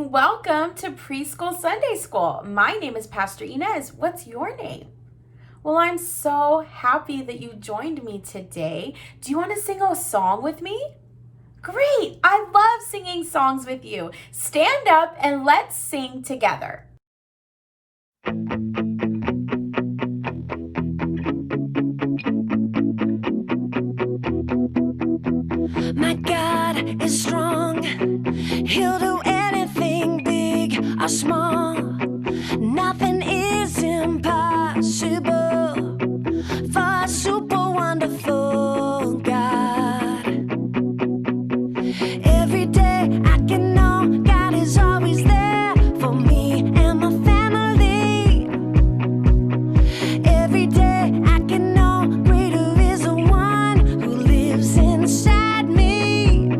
and welcome to Preschool Sunday School. My name is Pastor Inez. What's your name? Well, I'm so happy that you joined me today. Do you want to sing a song with me? Great! I love singing songs with you. Stand up and let's sing together. My God is strong. He'll do anything big or small. Nothing is impossible for a super wonderful God. Every day I can know God is always there for me and my family. Every day I can know greater is the one who lives inside me.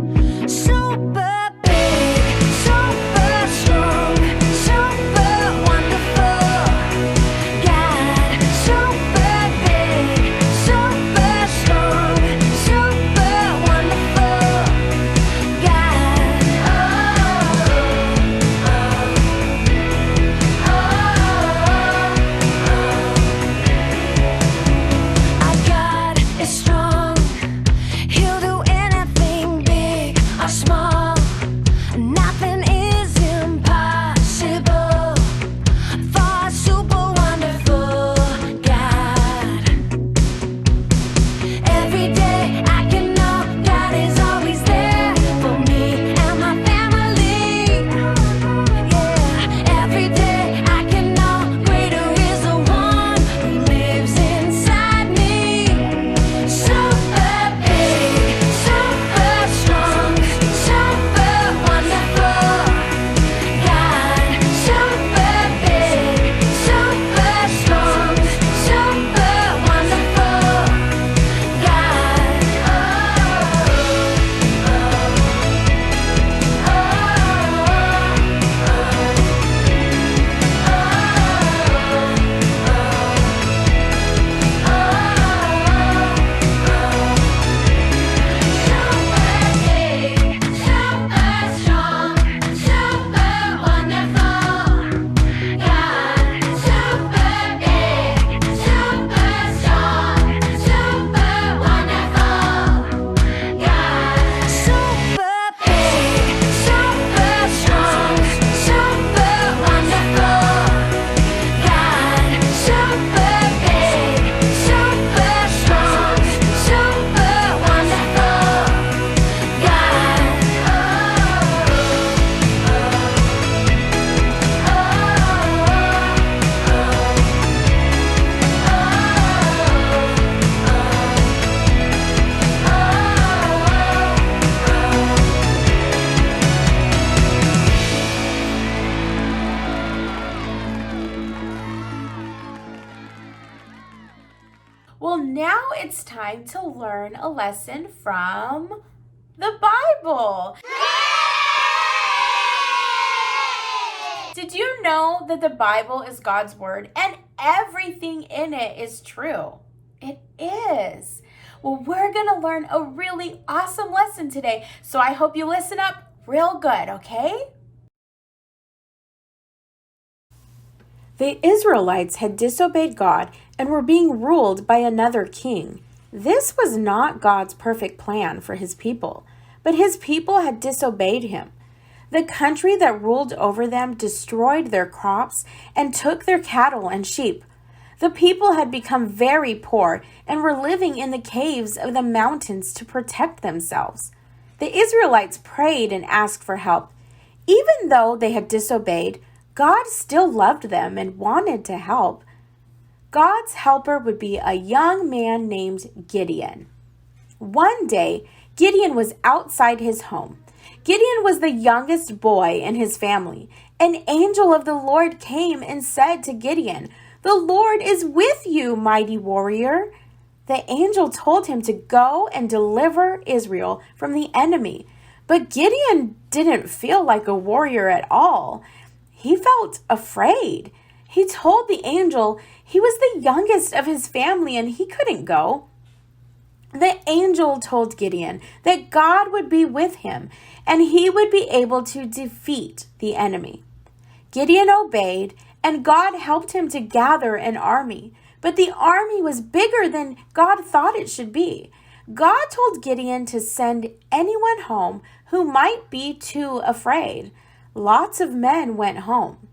Super big, super strong, super wonderful God. Super big, super strong, super wonderful God. Our God is strong. He'll do anything big or small. Nothing is impossible for a super wonderful God. Every day I can know God is always there for me and my family. Yeah, every day I can know greater is the one who lives inside me. Super big, super strong, super wonderful God. Super big, super strong, super wonderful God. Well, now it's time to learn a lesson from the Bible. Did you know that the Bible is God's word and everything in it is true? It is. Well, we're going to learn a really awesome lesson today, so I hope you listen up real good, okay? The Israelites had disobeyed God and were being ruled by another king. This was not God's perfect plan for his people, but his people had disobeyed him. The country that ruled over them destroyed their crops and took their cattle and sheep. The people had become very poor and were living in the caves of the mountains to protect themselves. The Israelites prayed and asked for help. Even though they had disobeyed, God still loved them and wanted to help. God's helper would be a young man named Gideon. One day, Gideon was outside his home. Gideon was the youngest boy in his family. An angel of the Lord came and said to Gideon, "The Lord is with you, mighty warrior." The angel told him to go and deliver Israel from the enemy. But Gideon didn't feel like a warrior at all. He felt afraid. He told the angel he was the youngest of his family and he couldn't go. The angel told Gideon that God would be with him and he would be able to defeat the enemy. Gideon obeyed, and God helped him to gather an army. But the army was bigger than God thought it should be. God told Gideon to send anyone home who might be too afraid. Lots of men went home.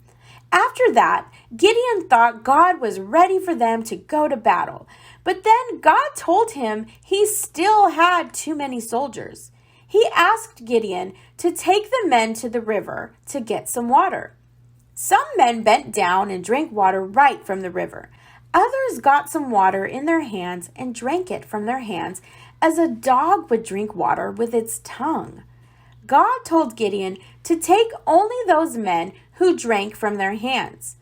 After that, Gideon thought God was ready for them to go to battle. But then God told him he still had too many soldiers. He asked Gideon to take the men to the river to get some water. Some men bent down and drank water right from the river. Others got some water in their hands and drank it from their hands as a dog would drink water with its tongue. God told Gideon to take only those men who drank from their hands.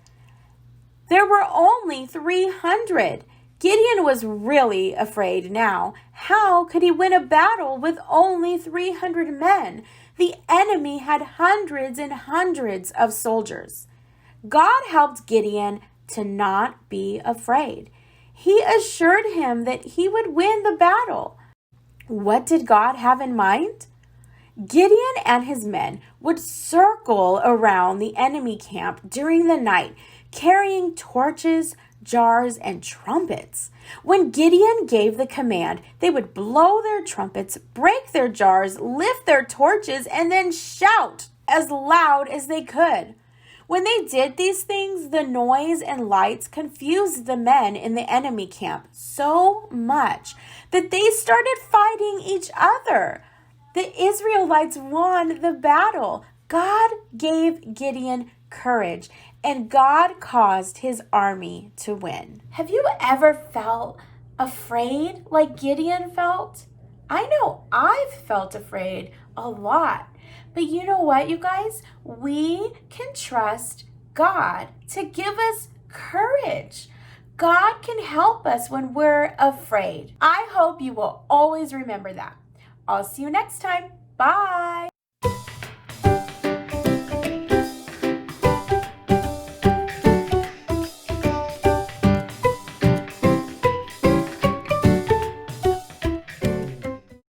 There were only 300. Gideon was really afraid now. How could he win a battle with only 300 men? The enemy had hundreds and hundreds of soldiers. God helped Gideon to not be afraid. He assured him that he would win the battle. What did God have in mind? Gideon and his men would circle around the enemy camp during the night, carrying torches, jars, and trumpets. When Gideon gave the command, they would blow their trumpets, break their jars, lift their torches, and then shout as loud as they could. When they did these things, the noise and lights confused the men in the enemy camp so much that they started fighting each other. The Israelites won the battle. God gave Gideon courage, and God caused his army to win. Have you ever felt afraid like Gideon felt? I know I've felt afraid a lot. But you know what, you guys? We can trust God to give us courage. God can help us when we're afraid. I hope you will always remember that. I'll see you next time. Bye.